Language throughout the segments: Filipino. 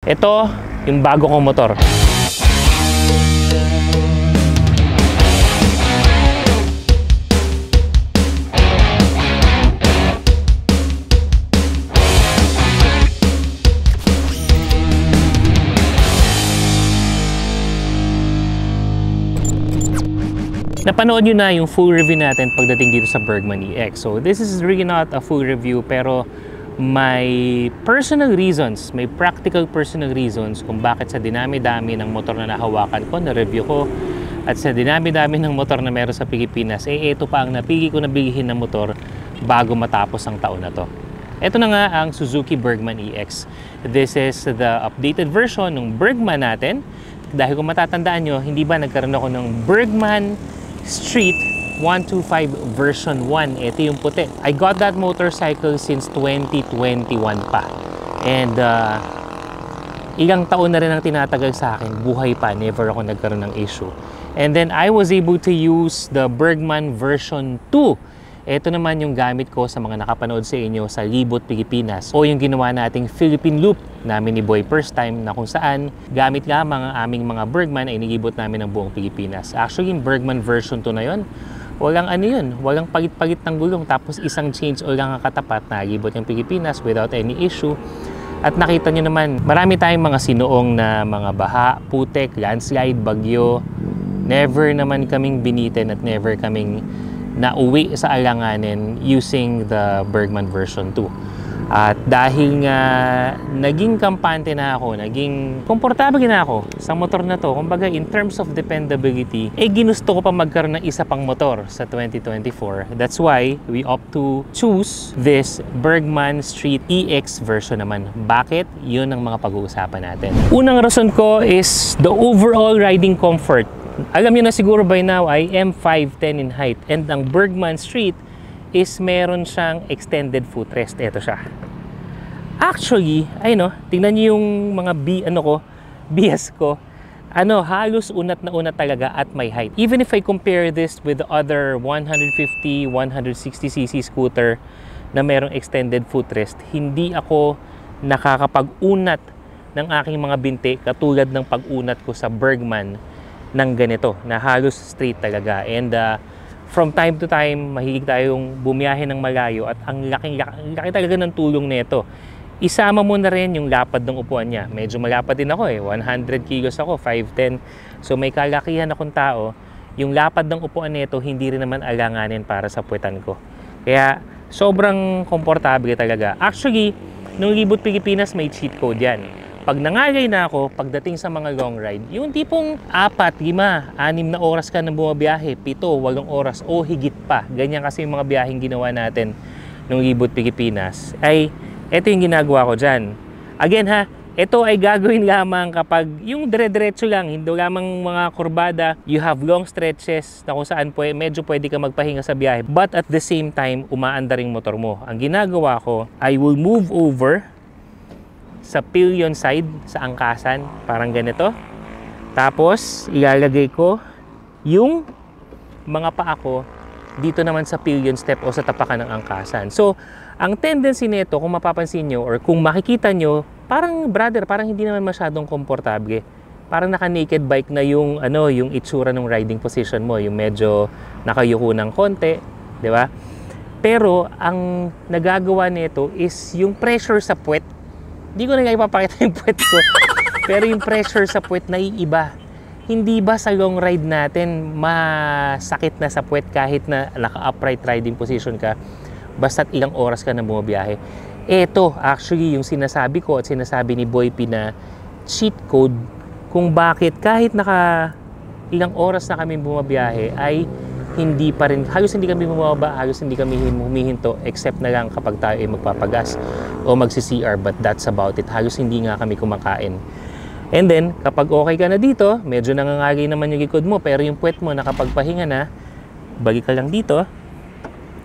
Ito, yung bago kong motor. Napanood nyo na yung full review natin pagdating dito sa Bergman EX. So this is really not a full review, pero may personal reasons, may practical personal reasons kung bakit sa dinami-dami ng motor na nahawakan ko, na-review ko, at sa dinami-dami ng motor na meron sa Pilipinas, ito pa ang napili ko na bilhin ng motor bago matapos ang taon na to. Ito na nga ang Suzuki Bergman EX. This is the updated version ng Bergman natin. Dahil kung matatandaan nyo, hindi ba nagkaroon ako ng Bergman Street 125 version 1. Ito yung puti. I got that motorcycle since 2021 pa. And ilang taon na rin ang tinatagal sa akin. Buhay pa. Never ako nagkaroon ng issue. And then I was able to use the Bergman version 2. Ito naman yung gamit ko sa mga nakapanood sa inyo sa Libot, Pilipinas, o yung ginawa nating Philippine Loop namin ni Boy first time, na kung saan gamit lamang ang aming mga Bergman ay nilibot namin ng buong Pilipinas. Actually, yung Bergman version 2 na yun, walang ano yun, walang pagit-pagit ng gulong, tapos isang change oil lang ang katapat, nalibot yung Pilipinas without any issue. At nakita nyo naman, marami tayong mga sinuong na mga baha, putek, landslide, bagyo. Never naman kaming binitin at never kaming nauwi sa alanganin using the Bergman version 2. At dahil nga naging kampante na ako, naging komportable na ako sa motor na to, kumbaga in terms of dependability, ginusto ko pa magkaroon ng isa pang motor sa 2024. That's why we opt to choose this Bergman Street EX version naman. Bakit? Yun ang mga pag-uusapan natin. Unang rason ko is the overall riding comfort. Alam niyo na siguro by now, I am 5'10" in height, and ang Bergman Street is meron siyang extended footrest. Ito siya. Actually, tingnan niyo yung mga bias ko. Halos unat na unat talaga at my height. Even if I compare this with the other 150, 160cc scooter na merong extended footrest, hindi ako nakakapag-unat ng aking mga binti katulad ng pag-unat ko sa Bergman ng ganito, na halos straight talaga. And from time to time, mahilig tayong bumiyahe ng malayo at ang laki talaga ng tulong nito. Isama mo na rin yung lapad ng upuan niya. Medyo malapad din ako 100 kilos ako, 5'10". So may kalakihan akong tao. Yung lapad ng upuan nito, hindi rin naman alanganin para sa puwetan ko. Kaya sobrang komportable talaga. Actually, nung Libot Pilipinas, may cheat code yan. Pag nangalay na ako, pagdating sa mga long ride, yung tipong 4, 5, 6 na oras ka nang bumabiyahe, 7, 8 oras o higit pa. Ganyan kasi yung mga biyaheng ginawa natin nung Libot Pilipinas. Ay, ito yung ginagawa ko dyan. Again ito ay gagawin lamang kapag yung dire-diretso lang, hindi lamang mga kurbada, you have long stretches na kung saan medyo pwede ka magpahinga sa biyahe. But at the same time, umaandar yung motor mo. Ang ginagawa ko, I will move over sa pillion side, sa angkasan, parang ganito. Tapos, ilalagay ko yung mga paa ko dito naman sa pillion step o sa tapakan ng angkasan. So, ang tendency nito, kung mapapansin nyo or kung makikita nyo, parang hindi naman masyadong komportable. Parang naka-naked bike na yung itsura ng riding position mo, yung medyo nakayuko ng konti, di ba? Pero, ang nagagawa nito is yung pressure sa puwet. Hindi ko na ipapakita yung puwet ko. Pero yung pressure sa puwet naiiba. Hindi ba sa long ride natin masakit na sa puwet kahit na naka-upright riding position ka, basta't ilang oras ka na bumabiyahe? Ito, actually, yung sinasabi ko at sinasabi ni Boy P na cheat code kung bakit kahit naka ilang oras na kami bumabiyahe ay hindi pa rin, halos hindi kami bumababa, halos hindi kami humihinto, except na lang kapag tayo ay magpapagas o magsi-CR, but that's about it. Halos hindi nga kami kumakain. And then, kapag okay ka na dito, medyo nangangagi naman yung likod mo, pero yung puwet mo nakapagpahinga na, balik ka lang dito,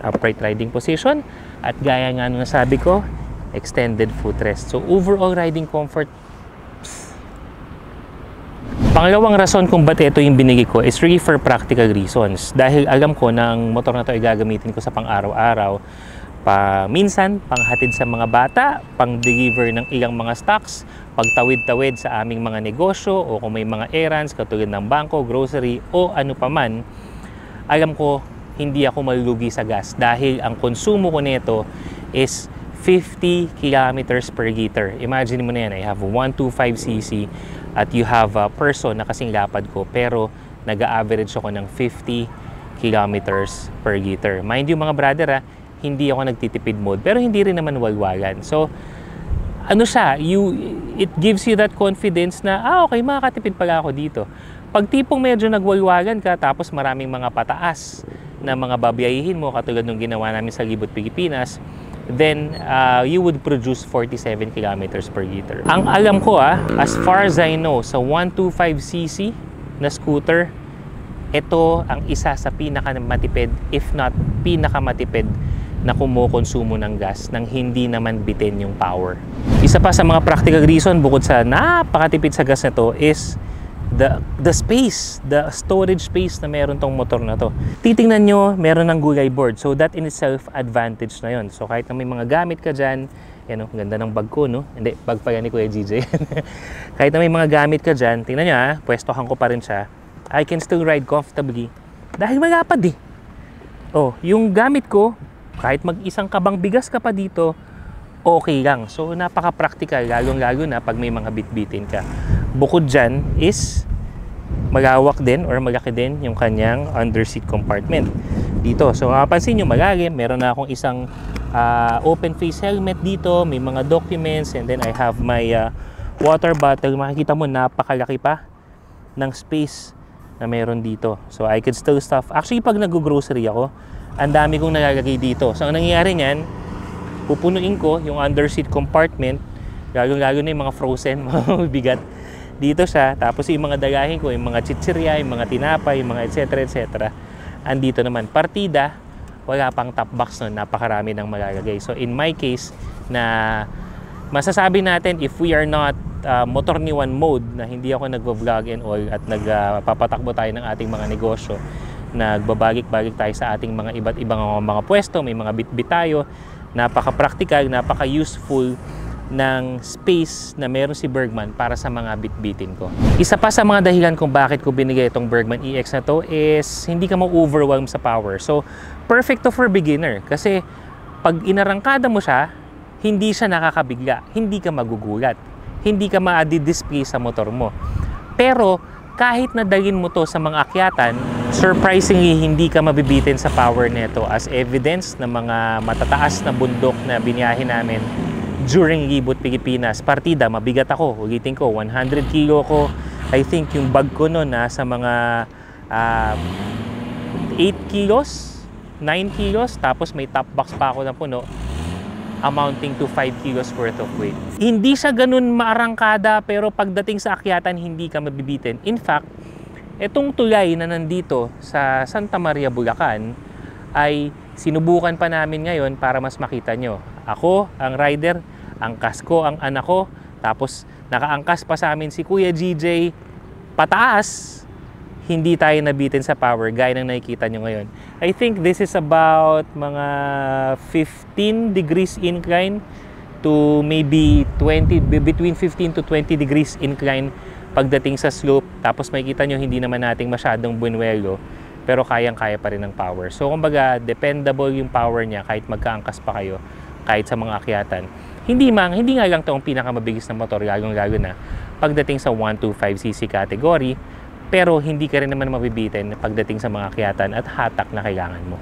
upright riding position, at gaya nga nung nasabi ko, extended footrest. So, overall riding comfort. Pangalawang rason kung ba't ito yung binigay ko is really for practical reasons. Dahil alam ko na ang motor na ito ay gagamitin ko sa pang-araw-araw. Minsan, panghatid sa mga bata, pang-deliver ng ilang mga stocks, pagtawid-tawid sa aming mga negosyo o kung may mga errands katulad ng bangko, grocery o ano paman, alam ko hindi ako malulugi sa gas dahil ang konsumo ko nito is 50 kilometers per liter. Imagine mo na yan, I have 125cc at you have a person na kasing lapad ko pero nag-average ako ng 50 kilometers per liter. Mind you mga brother hindi ako nagtitipid mode pero hindi rin naman walwalan. So ano siya, it gives you that confidence na okay, makakatipid pala ako dito. Pag tipong medyo nagwalwagan ka tapos maraming mga pataas na mga babiyahihin mo katulad ng ginawa namin sa Libot, Pilipinas, then you would produce 47 kilometers per liter. Ang alam ko as far as I know, sa 125cc na scooter, ito ang isa sa pinakamatipid, if not pinakamatipid na kumukonsumo ng gas nang hindi naman bitin yung power. Isa pa sa mga practical reason bukod sa napakatipid sa gas na to is the space, the storage space na meron tong motor na to. Titingnan nyo, meron ng gulay board. So that in itself, advantage na yon. So kahit na may mga gamit ka dyan, yan ganda ng bag ko, no? Hindi, bag pa yan ni Kuya GJ. Kahit na may mga gamit ka dyan, tingnan nyo pwestohan ko pa rin siya. I can still ride comfortably dahil malapad yung gamit ko, kahit mag-isang kabang bigas ka pa dito, okay lang. So napaka-practical, lalong-lalo na pag may mga bitbitin ka. Bukod dyan is malawak din or malaki din yung kanyang underseat compartment dito. So mapapansin nyo malalim, meron na akong isang open face helmet dito, may mga documents, and then I have my water bottle. Makikita mo napakalaki pa ng space na meron dito. So I could still stuff. Actually pag nag-grocery ako, ang dami kong nalalagay dito. So ang nangyayari niyan, pupunuin ko yung underseat compartment, lalo-lalo na yung mga frozen, mga bigat. Dito siya, tapos yung mga dagahin ko, yung mga chichirya, yung mga tinapay, yung mga etc. Andito naman. Partida, wala pang top box nun, napakarami ng malalagay. So in my case, na masasabi natin if we are not motor ni one mode, na hindi ako nagvo-vlog and all at nagpapatakbo tayo ng ating mga negosyo, nagbabalik-balik tayo sa ating mga iba't ibang mga pwesto, may mga bit-bit tayo, napaka-practical, napaka-useful ng space na meron si Bergman para sa mga bitbitin ko. Isa pa sa mga dahilan kung bakit ko binigay itong Bergman EX na to is hindi ka ma-overwhelm sa power. So, perfect to for beginner kasi pag inarangkada mo siya, hindi siya nakakabigla, hindi ka magugulat, hindi ka ma-display sa motor mo. Pero, kahit nadalhin mo to sa mga akyatan, surprisingly, hindi ka mabibitin sa power nito as evidence ng mga matataas na bundok na biniyahe namin during Libot, Pilipinas. Partida, mabigat ako. Ulitin ko, 100 kilo ko. I think yung bag ko noon nasa mga 8 kilos, 9 kilos. Tapos may top box pa ako na puno, amounting to 5 kilos worth of weight. Hindi siya ganun maarangkada, pero pagdating sa akyatan, hindi ka mabibitin. In fact, itong tulay na nandito sa Santa Maria, Bulacan, ay sinubukan pa namin ngayon para mas makita nyo. Ako, ang rider, angkas ko, ang anak ko, tapos nakaangkas pa sa amin si Kuya GJ, pataas, hindi tayo nabitin sa power, gaya ng nakikita nyo ngayon. I think this is about mga 15 degrees incline to maybe between 15 to 20 degrees incline pagdating sa slope. Tapos makikita nyo, hindi naman nating masyadong bunuelo, pero kayang-kaya pa rin ng power. So kumbaga, dependable yung power niya kahit magkaangkas pa kayo, kahit sa mga akyatan. Hindi nga lang ito ang pinakamabilis na motor, lalo na pagdating sa 125cc category, pero hindi ka rin naman mabibitin pagdating sa mga akyatan at hatak na kailangan mo.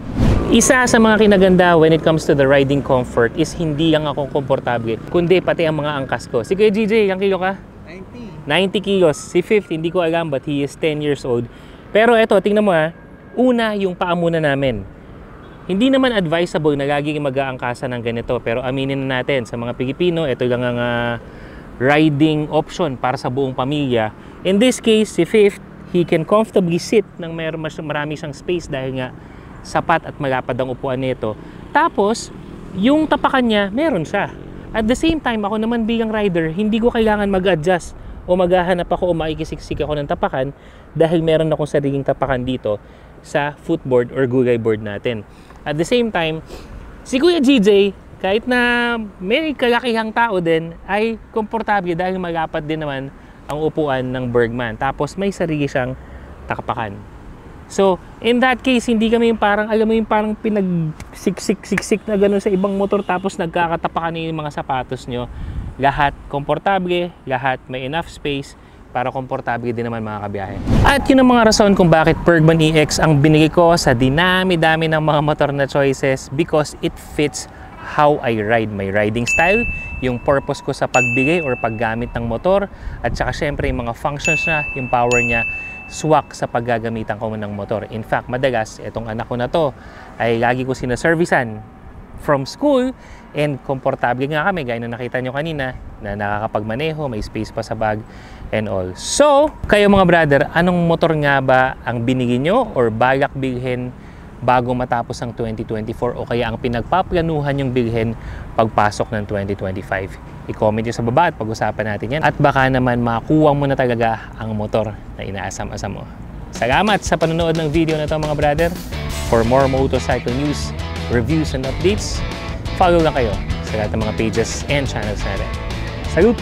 Isa sa mga kinaganda when it comes to the riding comfort is hindi lang ako komportable, kundi pati ang mga angkas ko. Si Kuya GJ, ilang kilo ka? 90 kilos. Si Fifth, hindi ko alam, but he is 10 years old. Pero eto, tingnan mo una yung paa muna namin. Hindi naman advisable na laging mag-aangkasa ng ganito, pero aminin na natin sa mga Pilipino, ito lang ang riding option para sa buong pamilya. In this case, si Fifth, he can comfortably sit nang marami siyang space dahil nga sapat at malapad ang upuan nito. Tapos, yung tapakan niya, meron siya. At the same time, ako naman bilang rider, hindi ko kailangan mag-adjust o maghahanap ako o maikisiksik ako ng tapakan dahil meron akong sariling tapakan dito sa footboard or gulay board natin. At the same time, Si Kuya GJ, kahit na may kalakihang tao din, ay komportable dahil malapat din naman ang upuan ng Bergman. Tapos may sarili siyang takpakan. So, in that case, hindi kami yung parang, alam mo yung parang pinag-siksik na gano'n sa ibang motor tapos nagkakatapakan yung mga sapatos nyo. Lahat komportable, lahat may enough space para komportable din naman mga kabiyahe. At yun ang mga rason kung bakit Bergman EX ang binili ko sa dinami-dami ng mga motor na choices because it fits how I ride, my riding style, yung purpose ko sa pagbigay or paggamit ng motor, at saka syempre yung mga functions niya, yung power niya, swak sa paggagamitan ko ng motor. In fact, madalas, itong anak ko na to ay lagi ko sinaservisan from school and komportable nga kami, gaya na nakita nyo kanina na nakakapagmaneho, may space pa sa bag and all. So, kayo mga brother, anong motor nga ba ang binili nyo or balak bilhin bago matapos ang 2024 o kaya ang pinagpaplanuhan yung bilhin pagpasok ng 2025? I-comment nyo sa baba at pag-usapan natin yan. At baka naman makuha mo na talaga ang motor na inaasam-asam mo. Salamat sa panonood ng video na to mga brother. For more motorcycle news, reviews and updates, follow lang kayo sa lahat ng mga pages and channels natin. Salute!